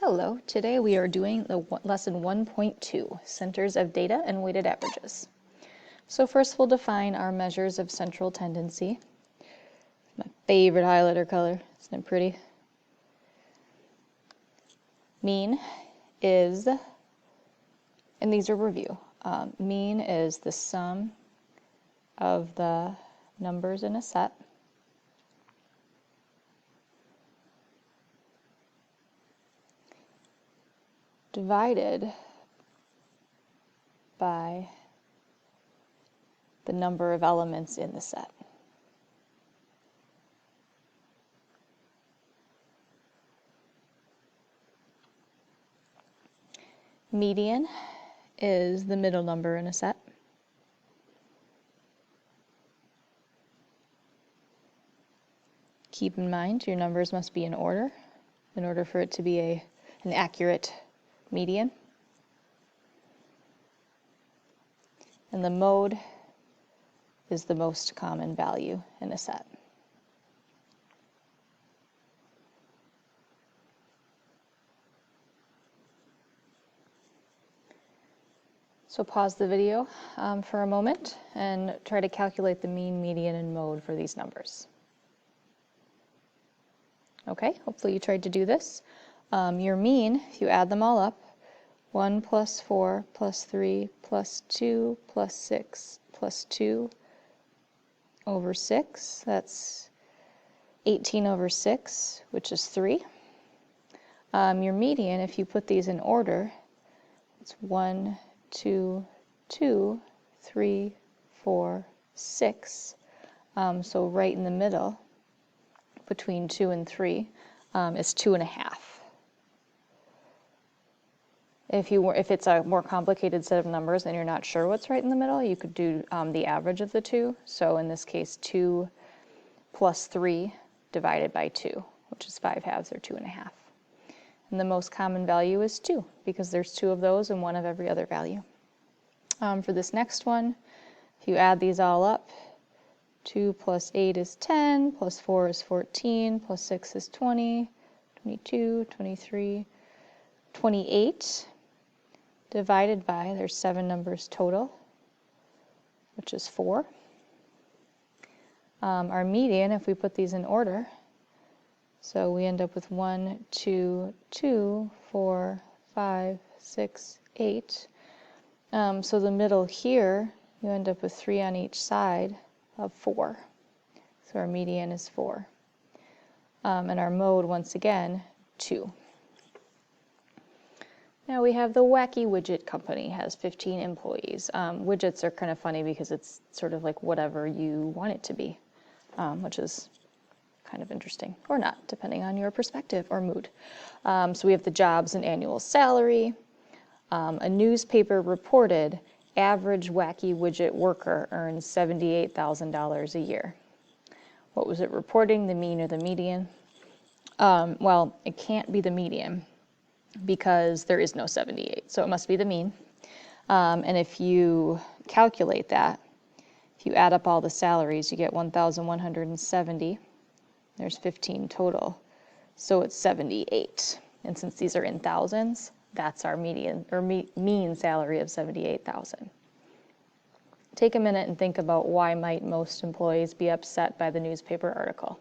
Hello, today we are doing the lesson 1.2, Centers of Data and Weighted Averages. So first we'll define our measures of central tendency. My favorite highlighter color, isn't it pretty? Mean is, and these are review, mean is the sum of the numbers in a set divided by the number of elements in the set. Median is the middle number in a set. Keep in mind your numbers must be in order for it to be an accurate median. And the mode is the most common value in a set. So pause the video for a moment and try to calculate the mean, median, and mode for these numbers. Okay, hopefully you tried to do this. Your mean, if you add them all up, 1 plus 4 plus 3 plus 2 plus 6 plus 2 over 6, that's 18 over 6, which is 3. Your median, if you put these in order, it's 1, 2, 2, 3, 4, 6. So right in the middle, between 2 and 3, is 2.5. If it's a more complicated set of numbers and you're not sure what's right in the middle, you could do the average of the two. So in this case, 2 plus 3 divided by 2, which is 5/2 or 2.5. And the most common value is 2, because there's 2 of those and 1 of every other value. For this next one, if you add these all up, 2 plus 8 is 10, plus 4 is 14, plus 6 is 20, 22, 23, 28, divided by, there's 7 numbers total, which is 4. Our median, if we put these in order, so we end up with 1, 2, 2, 4, 5, 6, 8. So the middle here, you end up with 3 on each side of 4. So our median is 4. And our mode, once again, 2. Now we have the Wacky Widget Company, has 15 employees. Widgets are kind of funny because it's sort of like whatever you want it to be, which is kind of interesting, or not, depending on your perspective or mood. So we have the jobs and annual salary. A newspaper reported average Wacky Widget worker earns $78,000 a year. What was it reporting, the mean or the median? Well, it can't be the median because there is no 78, so it must be the mean. And if you calculate that, if you add up all the salaries, you get 1,170. There's 15 total, so it's 78. And since these are in thousands, that's our median or mean salary of 78,000. Take a minute and think about why might most employees be upset by the newspaper article.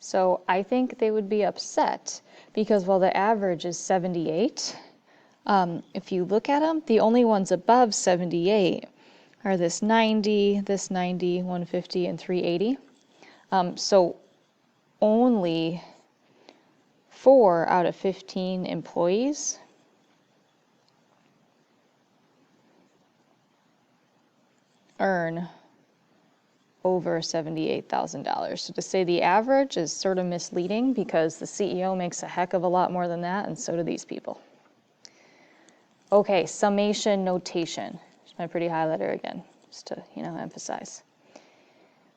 So I think they would be upset because while the average is 78, if you look at them, the only ones above 78 are this 90, 150, and 380. So only 4 out of 15 employees earn over $78,000. So to say the average is sort of misleading because the CEO makes a heck of a lot more than that, and so do these people. Okay, summation notation. Here's my pretty highlighter again, just to emphasize.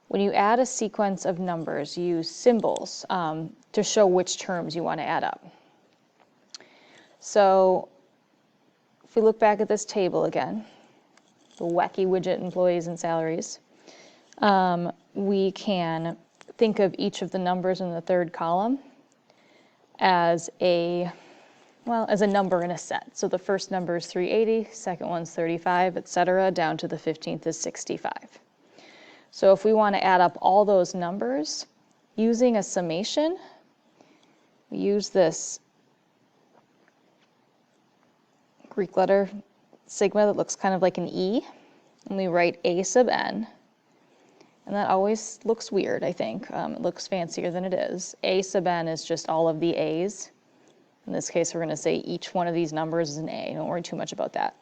When you add a sequence of numbers, you use symbols to show which terms you want to add up. So if we look back at this table again, the Wacky Widget employees and salaries, we can think of each of the numbers in the third column as a number in a set. So the first number is 380, second one's 35, etc., down to the 15th is 65. So if we want to add up all those numbers using a summation, we use this Greek letter sigma that looks kind of like an E, and we write a sub n. And that always looks weird, I think. It looks fancier than it is. A sub n is just all of the a's. In this case, we're going to say each one of these numbers is an a. Don't worry too much about that.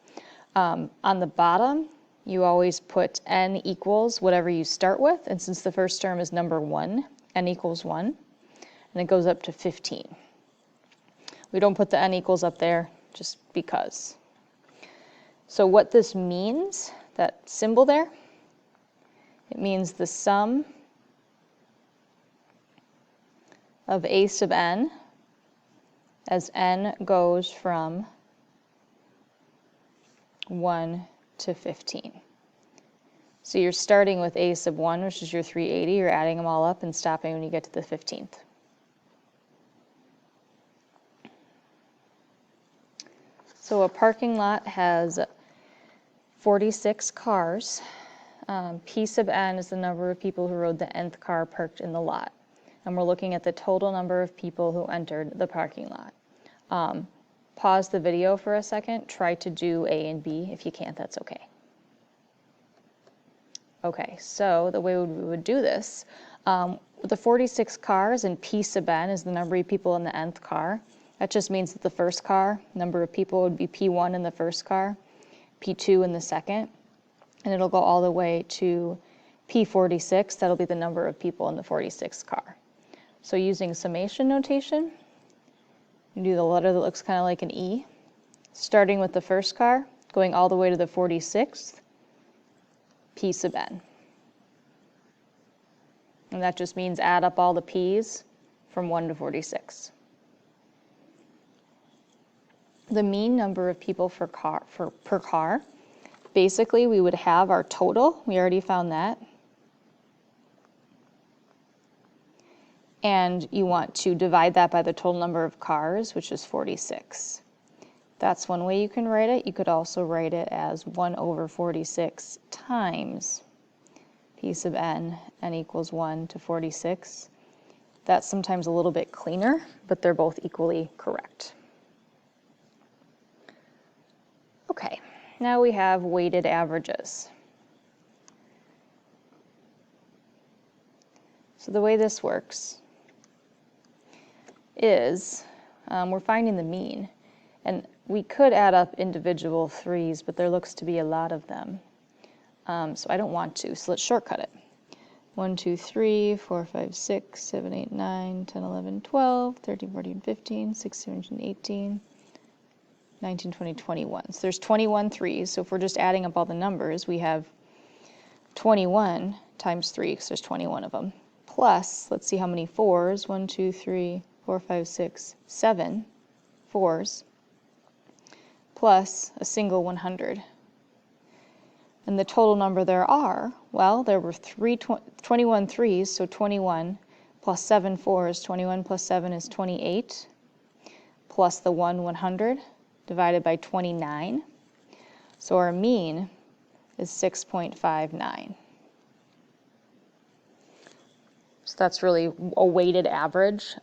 On the bottom, you always put n equals whatever you start with. And since the first term is number 1, n equals 1. And it goes up to 15. We don't put the n equals up there just because. So what this means, that symbol there, it means the sum of a sub n as n goes from 1 to 15. So you're starting with a sub 1, which is your 380. You're adding them all up and stopping when you get to the 15th. So a parking lot has 46 cars. P sub n is the number of people who rode the nth car parked in the lot. And we're looking at the total number of people who entered the parking lot. Pause the video for a second. Try to do A and B. If you can't, that's okay. Okay, so the way we would do this, with the 46 cars and P sub n is the number of people in the nth car. That just means that the first car, number of people would be P1 in the first car, P2 in the second, and it'll go all the way to P46. That'll be the number of people in the 46th car. So using summation notation, you do the letter that looks kind of like an E, starting with the first car, going all the way to the 46th, P sub n. And that just means add up all the P's from 1 to 46. The mean number of people per car, basically we would have our total. We already found that. And you want to divide that by the total number of cars, which is 46. That's one way you can write it. You could also write it as 1 over 46 times P sub n equals 1 to 46. That's sometimes a little bit cleaner, but they're both equally correct. Okay, now we have weighted averages. So the way this works is we're finding the mean. And we could add up individual 3's, but there looks to be a lot of them. So I don't want to, so let's shortcut it. 1, 2, 3, 4, 5, 6, 7, 8, 9, 10, 11, 12, 13, 14, 15, 16, 17, 18, 19, 20, 21. So there's 21 3's. So if we're just adding up all the numbers, we have 21 times 3, because there's 21 of them. Plus, let's see how many 4's. 1, 2, 3, 4, 5, 6, 7 4's. Plus a single 100. And the total number there are, well, there were 21 3's, so 21 plus 7 4's. 21 plus 7 is 28, plus the 100 divided by 29. So our mean is 6.59. So that's really a weighted average,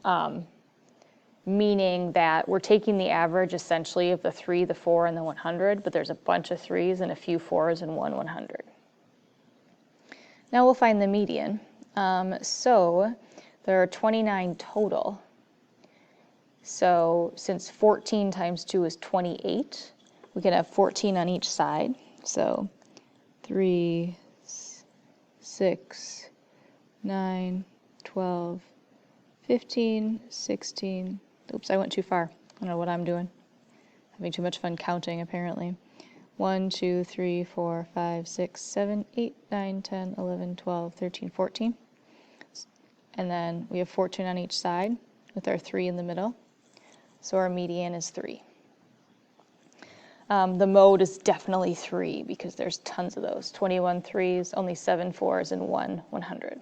meaning that we're taking the average essentially of the 3, the 4, and the 100, but there's a bunch of 3's and a few 4's and one 100. Now we'll find the median. So there are 29 total. So since 14 times 2 is 28, we can have 14 on each side. So 3, 6, 9, 12, 15, 16. Oops, I went too far. I don't know what I'm doing. Having too much fun counting, apparently. 1, 2, 3, 4, 5, 6, 7, 8, 9, 10, 11, 12, 13, 14. And then we have 14 on each side with our 3 in the middle. So our median is 3. The mode is definitely 3 because there's tons of those. 21 3's, only 7 4's, and one 100.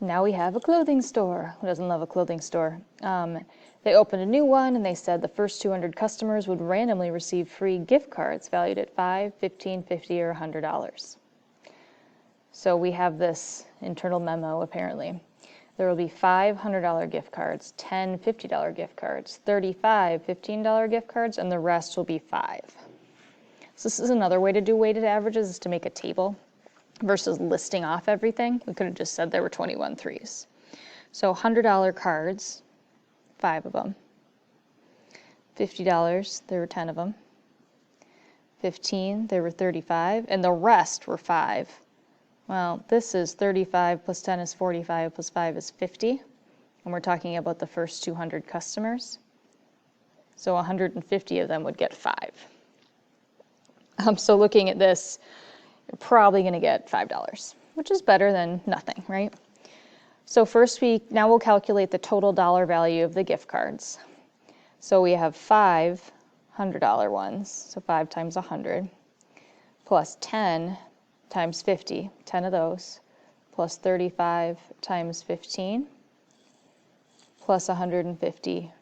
Now we have a clothing store. Who doesn't love a clothing store? They opened a new one and they said the first 200 customers would randomly receive free gift cards valued at $5, $15, $50, or $100. So we have this internal memo apparently. There will be $500 gift cards, 10 $50 gift cards, 35 $15 gift cards, and the rest will be 5. So this is another way to do weighted averages, is to make a table versus listing off everything. We could have just said there were 21 threes. So $100 cards, 5 of them. $50, there were 10 of them. 15, there were 35, and the rest were 5. Well, this is 35 plus 10 is 45 plus 5 is 50, and we're talking about the first 200 customers. So 150 of them would get 5. So looking at this, you're probably going to get $5, which is better than nothing, right? So first now we'll calculate the total dollar value of the gift cards. So we have 5 $100 ones, so 5 times 100, plus 10 times 50, 10 of those, plus 35 times 15, plus 150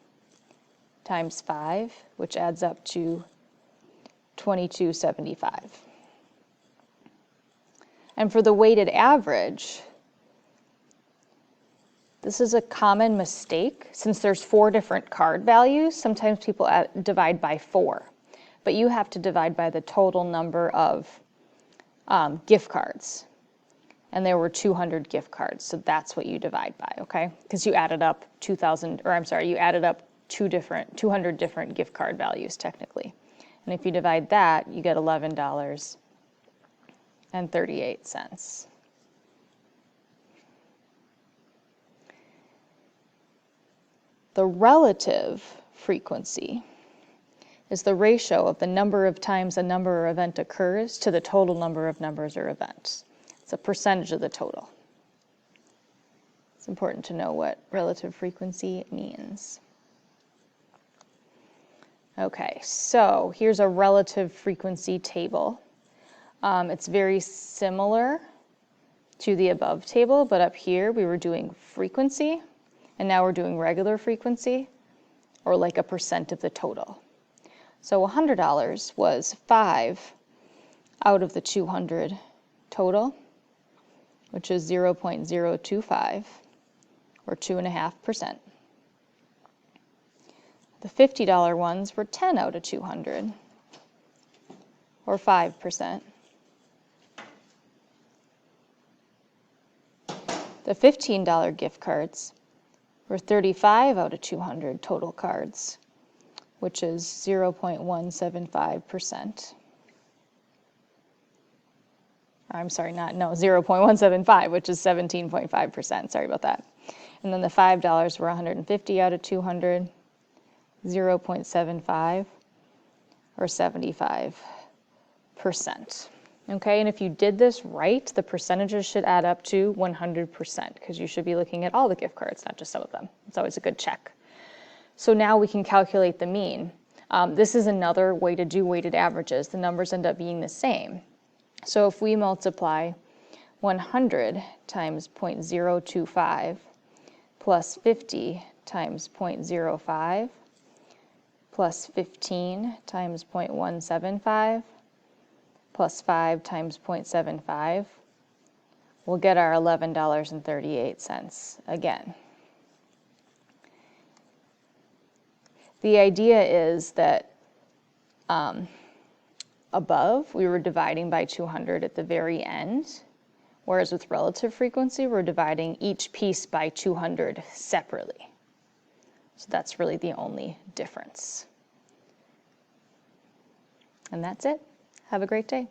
times 5, which adds up to $22.75. And for the weighted average, this is a common mistake. Since there's 4 different card values, sometimes people divide by 4, but you have to divide by the total number of gift cards. And there were 200 gift cards, so that's what you divide by, okay? Because you added up 200 different gift card values technically. And if you divide that, you get $11.38. The relative frequency is the ratio of the number of times a number or event occurs to the total number of numbers or events. It's a percentage of the total. It's important to know what relative frequency means. Okay, so here's a relative frequency table. It's very similar to the above table, but up here we were doing frequency, and now we're doing regular frequency, or like a percent of the total. So $100 was 5 out of the 200 total, which is 0.025, or 2.5%. The $50 ones were 10 out of 200, or 5%. The $15 gift cards were 35 out of 200 total cards, which is 0.175%. I'm sorry, 0.175, which is 17.5%. Sorry about that. And then the $5 were 150 out of 200, 0.75, or 75%. Okay, and if you did this right, the percentages should add up to 100%, because you should be looking at all the gift cards, not just some of them. It's always a good check. So now we can calculate the mean. This is another way to do weighted averages. The numbers end up being the same. So if we multiply 100 times 0.025 plus 50 times 0.05 plus 15 times 0.175 plus 5 times 0.75, we'll get our $11.38 again. The idea is that above, we were dividing by 200 at the very end, whereas with relative frequency, we're dividing each piece by 200 separately. So that's really the only difference. And that's it. Have a great day.